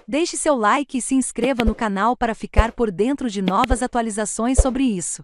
Deixe seu like e se inscreva no canal para ficar por dentro de novas atualizações sobre isso.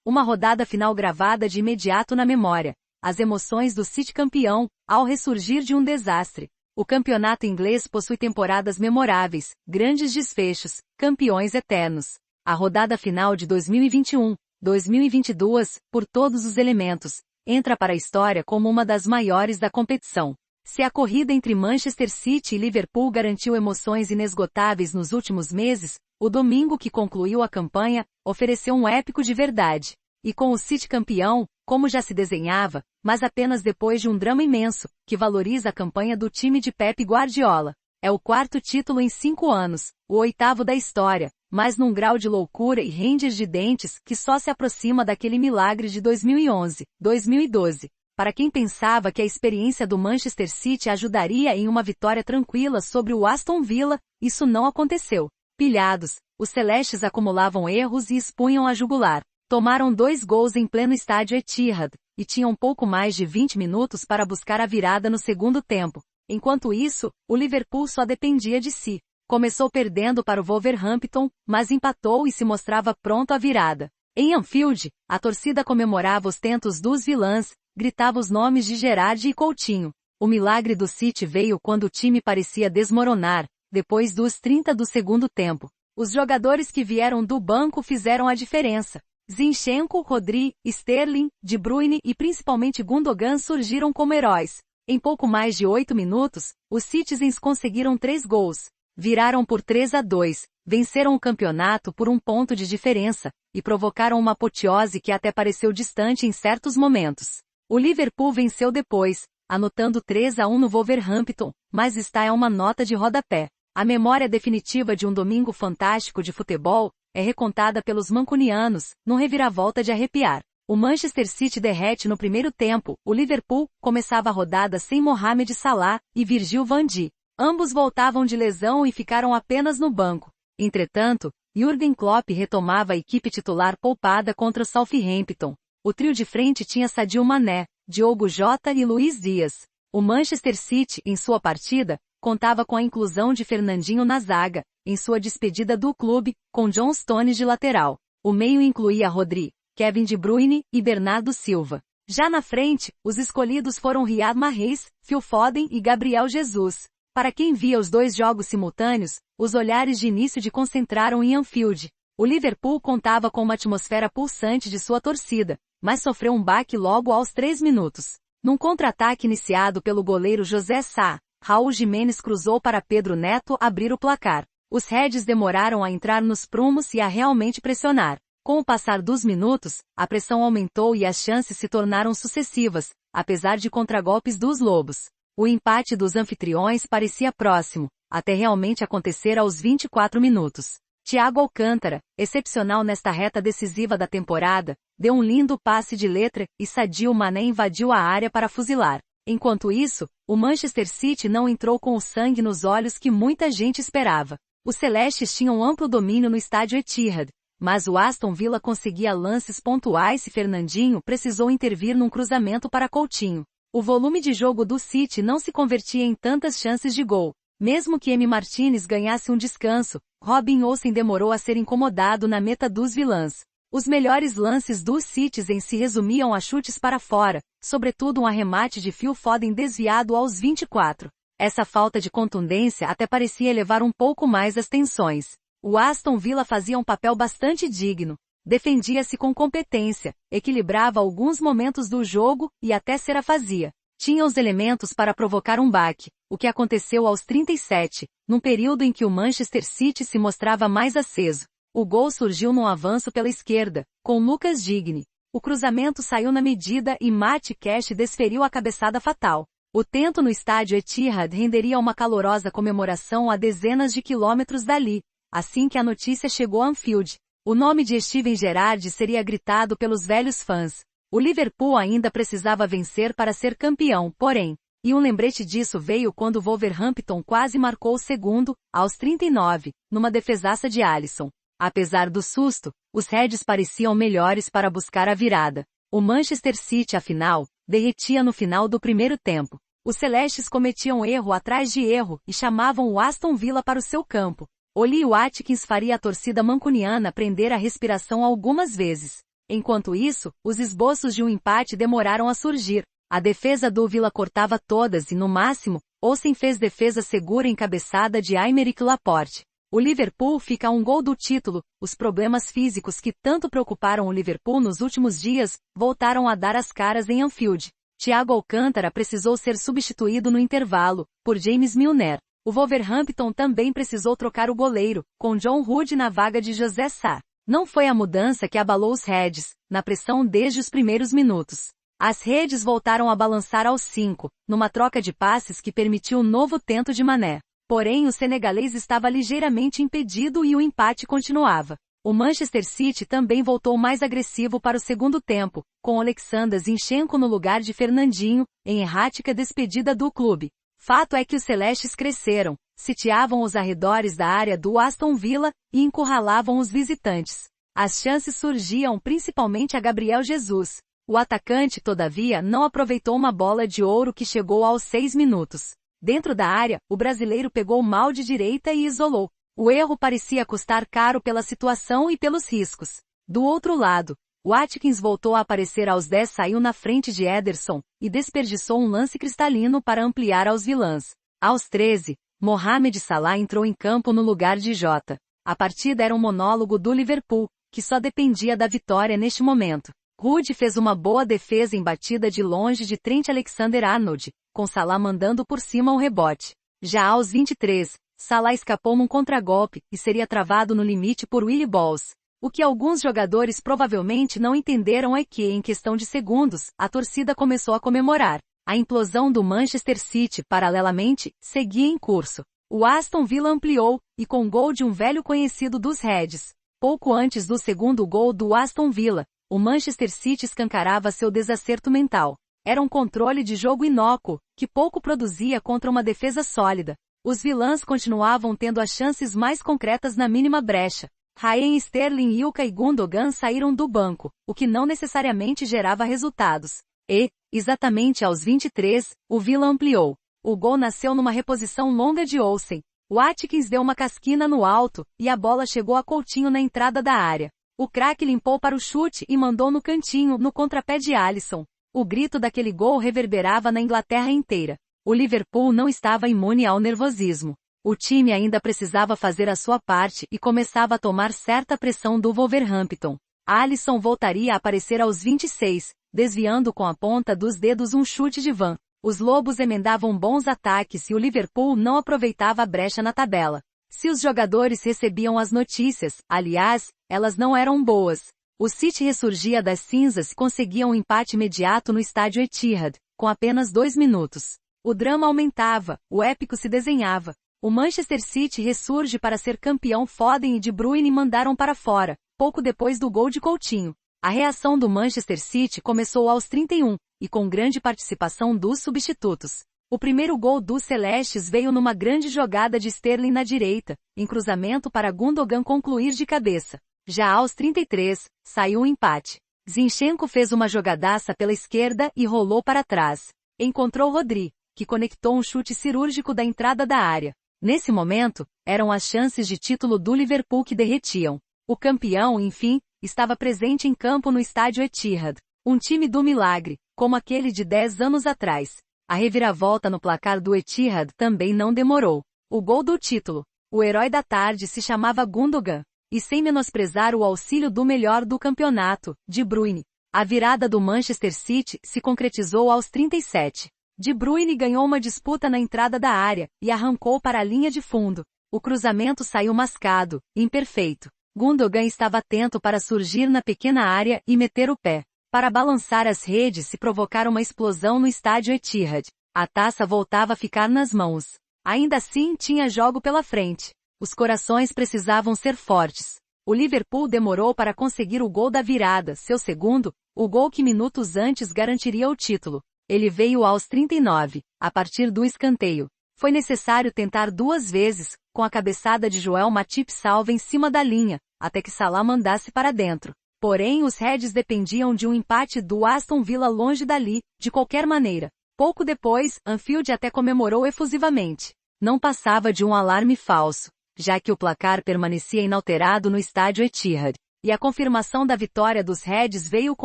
Uma rodada final gravada de imediato na memória. As emoções do City campeão, ao ressurgir de um desastre. O campeonato inglês possui temporadas memoráveis, grandes desfechos, campeões eternos. A rodada final de 2021-2022, por todos os elementos, entra para a história como uma das maiores da competição. Se a corrida entre Manchester City e Liverpool garantiu emoções inesgotáveis nos últimos meses, o domingo que concluiu a campanha, ofereceu um épico de verdade. E com o City campeão, como já se desenhava, mas apenas depois de um drama imenso, que valoriza a campanha do time de Pep Guardiola. É o 4º título em 5 anos, o 8º da história, mas num grau de loucura e ranger de dentes que só se aproxima daquele milagre de 2011-2012. Para quem pensava que a experiência do Manchester City ajudaria em uma vitória tranquila sobre o Aston Villa, isso não aconteceu. Pilhados, os celestes acumulavam erros e expunham a jugular. Tomaram 2 gols em pleno estádio Etihad, e tinham pouco mais de 20 minutos para buscar a virada no segundo tempo. Enquanto isso, o Liverpool só dependia de si. Começou perdendo para o Wolverhampton, mas empatou e se mostrava pronto à virada. Em Anfield, a torcida comemorava os tentos dos vilãs, gritava os nomes de Gerrard e Coutinho. O milagre do City veio quando o time parecia desmoronar, depois dos 30 do segundo tempo. Os jogadores que vieram do banco fizeram a diferença. Zinchenko, Rodri, Sterling, De Bruyne e principalmente Gundogan surgiram como heróis. Em pouco mais de 8 minutos, os Citizens conseguiram 3 gols. Viraram por 3-2, venceram o campeonato por 1 ponto de diferença, e provocaram uma apoteose que até pareceu distante em certos momentos. O Liverpool venceu depois, anotando 3-1 no Wolverhampton, mas está uma nota de rodapé. A memória definitiva de um domingo fantástico de futebol é recontada pelos mancunianos, num reviravolta de arrepiar. O Manchester City derrete no primeiro tempo, o Liverpool começava a rodada sem Mohamed Salah e Virgil van Dijk. Ambos voltavam de lesão e ficaram apenas no banco. Entretanto, Jürgen Klopp retomava a equipe titular poupada contra o Southampton. O trio de frente tinha Sadio Mané, Diogo Jota e Luís Dias. O Manchester City, em sua partida, contava com a inclusão de Fernandinho na zaga, em sua despedida do clube, com John Stones de lateral. O meio incluía Rodri, Kevin De Bruyne e Bernardo Silva. Já na frente, os escolhidos foram Riyad Mahrez, Phil Foden e Gabriel Jesus. Para quem via os 2 jogos simultâneos, os olhares de início de concentraram em Anfield. O Liverpool contava com uma atmosfera pulsante de sua torcida, mas sofreu um baque logo aos 3 minutos. Num contra-ataque iniciado pelo goleiro José Sá, Raul Jimenez cruzou para Pedro Neto abrir o placar. Os Reds demoraram a entrar nos prumos e a realmente pressionar. Com o passar dos minutos, a pressão aumentou e as chances se tornaram sucessivas, apesar de contragolpes dos Lobos. O empate dos anfitriões parecia próximo, até realmente acontecer aos 24 minutos. Thiago Alcântara, excepcional nesta reta decisiva da temporada, deu um lindo passe de letra e Sadio Mané invadiu a área para fuzilar. Enquanto isso, o Manchester City não entrou com o sangue nos olhos que muita gente esperava. Os celestes tinham amplo domínio no estádio Etihad, mas o Aston Villa conseguia lances pontuais e Fernandinho precisou intervir num cruzamento para Coutinho. O volume de jogo do City não se convertia em tantas chances de gol. Mesmo que Emi Martinez ganhasse um descanso, Robin Olsen demorou a ser incomodado na meta dos vilãs. Os melhores lances dos Citizens se resumiam a chutes para fora, sobretudo um arremate de Phil Foden desviado aos 24. Essa falta de contundência até parecia elevar um pouco mais as tensões. O Aston Villa fazia um papel bastante digno. Defendia-se com competência, equilibrava alguns momentos do jogo e até fazia. Tinha os elementos para provocar um baque, o que aconteceu aos 37, num período em que o Manchester City se mostrava mais aceso. O gol surgiu num avanço pela esquerda, com Lucas Digne. O cruzamento saiu na medida e Matt Cash desferiu a cabeçada fatal. O tento no estádio Etihad renderia uma calorosa comemoração a dezenas de quilômetros dali, assim que a notícia chegou a Anfield. O nome de Steven Gerrard seria gritado pelos velhos fãs. O Liverpool ainda precisava vencer para ser campeão, porém, e um lembrete disso veio quando o Wolverhampton quase marcou o segundo, aos 39, numa defesaça de Alisson. Apesar do susto, os Reds pareciam melhores para buscar a virada. O Manchester City, afinal, derretia no final do primeiro tempo. Os celestes cometiam erro atrás de erro e chamavam o Aston Villa para o seu campo. Ollie Watkins faria a torcida mancuniana prender a respiração algumas vezes. Enquanto isso, os esboços de um empate demoraram a surgir. A defesa do Villa cortava todas e, no máximo, Olsen fez defesa segura encabeçada de Aymeric Laporte. O Liverpool fica a um gol do título. Os problemas físicos que tanto preocuparam o Liverpool nos últimos dias voltaram a dar as caras em Anfield. Thiago Alcântara precisou ser substituído no intervalo, por James Milner. O Wolverhampton também precisou trocar o goleiro, com John Hood na vaga de José Sá. Não foi a mudança que abalou os Reds, na pressão desde os primeiros minutos. As redes voltaram a balançar aos 5, numa troca de passes que permitiu um novo tento de Mané. Porém o senegalês estava ligeiramente impedido e o empate continuava. O Manchester City também voltou mais agressivo para o segundo tempo, com Alexander Zinchenko no lugar de Fernandinho, em errática despedida do clube. Fato é que os celestes cresceram, sitiavam os arredores da área do Aston Villa e encurralavam os visitantes. As chances surgiam principalmente a Gabriel Jesus. O atacante, todavia, não aproveitou uma bola de ouro que chegou aos 6 minutos. Dentro da área, o brasileiro pegou mal de direita e isolou. O erro parecia custar caro pela situação e pelos riscos. Do outro lado, Watkins voltou a aparecer aos 10, saiu na frente de Ederson, e desperdiçou um lance cristalino para ampliar aos vilãs. Aos 13, Mohamed Salah entrou em campo no lugar de Jota. A partida era um monólogo do Liverpool, que só dependia da vitória neste momento. Hood fez uma boa defesa em batida de longe de Trent Alexander-Arnold, com Salah mandando por cima o rebote. Já aos 23, Salah escapou num contragolpe e seria travado no limite por Willy Balls. O que alguns jogadores provavelmente não entenderam é que, em questão de segundos, a torcida começou a comemorar. A implosão do Manchester City, paralelamente, seguia em curso. O Aston Villa ampliou, e com gol de um velho conhecido dos Reds. Pouco antes do segundo gol do Aston Villa, o Manchester City escancarava seu desacerto mental. Era um controle de jogo inócuo, que pouco produzia contra uma defesa sólida. Os vilãs continuavam tendo as chances mais concretas na mínima brecha. Raheem Sterling, Ilkay e Gundogan saíram do banco, o que não necessariamente gerava resultados. E, exatamente aos 23, o Villa ampliou. O gol nasceu numa reposição longa de Olsen. Watkins deu uma casquina no alto, e a bola chegou a Coutinho na entrada da área. O craque limpou para o chute e mandou no cantinho, no contrapé de Alisson. O grito daquele gol reverberava na Inglaterra inteira. O Liverpool não estava imune ao nervosismo. O time ainda precisava fazer a sua parte e começava a tomar certa pressão do Wolverhampton. Alisson voltaria a aparecer aos 26, desviando com a ponta dos dedos um chute de Van. Os Lobos emendavam bons ataques e o Liverpool não aproveitava a brecha na tabela. Se os jogadores recebiam as notícias, aliás, elas não eram boas. O City ressurgia das cinzas e conseguia um empate imediato no estádio Etihad, com apenas 2 minutos. O drama aumentava, o épico se desenhava. O Manchester City ressurge para ser campeão. Foden e De Bruyne mandaram para fora, pouco depois do gol de Coutinho. A reação do Manchester City começou aos 31, e com grande participação dos substitutos. O primeiro gol dos Celestes veio numa grande jogada de Sterling na direita, em cruzamento para Gundogan concluir de cabeça. Já aos 33, saiu um empate. Zinchenko fez uma jogadaça pela esquerda e rolou para trás. Encontrou Rodri, que conectou um chute cirúrgico da entrada da área. Nesse momento, eram as chances de título do Liverpool que derretiam. O campeão, enfim, estava presente em campo no estádio Etihad. Um time do milagre, como aquele de 10 anos atrás. A reviravolta no placar do Etihad também não demorou. O gol do título. O herói da tarde se chamava Gundogan. E sem menosprezar o auxílio do melhor do campeonato, De Bruyne. A virada do Manchester City se concretizou aos 37. De Bruyne ganhou uma disputa na entrada da área, e arrancou para a linha de fundo. O cruzamento saiu mascado, imperfeito. Gundogan estava atento para surgir na pequena área e meter o pé. Para balançar as redes e provocar uma explosão no estádio Etihad. A taça voltava a ficar nas mãos. Ainda assim tinha jogo pela frente. Os corações precisavam ser fortes. O Liverpool demorou para conseguir o gol da virada, seu segundo, o gol que minutos antes garantiria o título. Ele veio aos 39, a partir do escanteio. Foi necessário tentar 2 vezes, com a cabeçada de Joel Matip salva em cima da linha, até que Salah mandasse para dentro. Porém os Reds dependiam de um empate do Aston Villa longe dali, de qualquer maneira. Pouco depois, Anfield até comemorou efusivamente. Não passava de um alarme falso, já que o placar permanecia inalterado no estádio Etihad. E a confirmação da vitória dos Reds veio com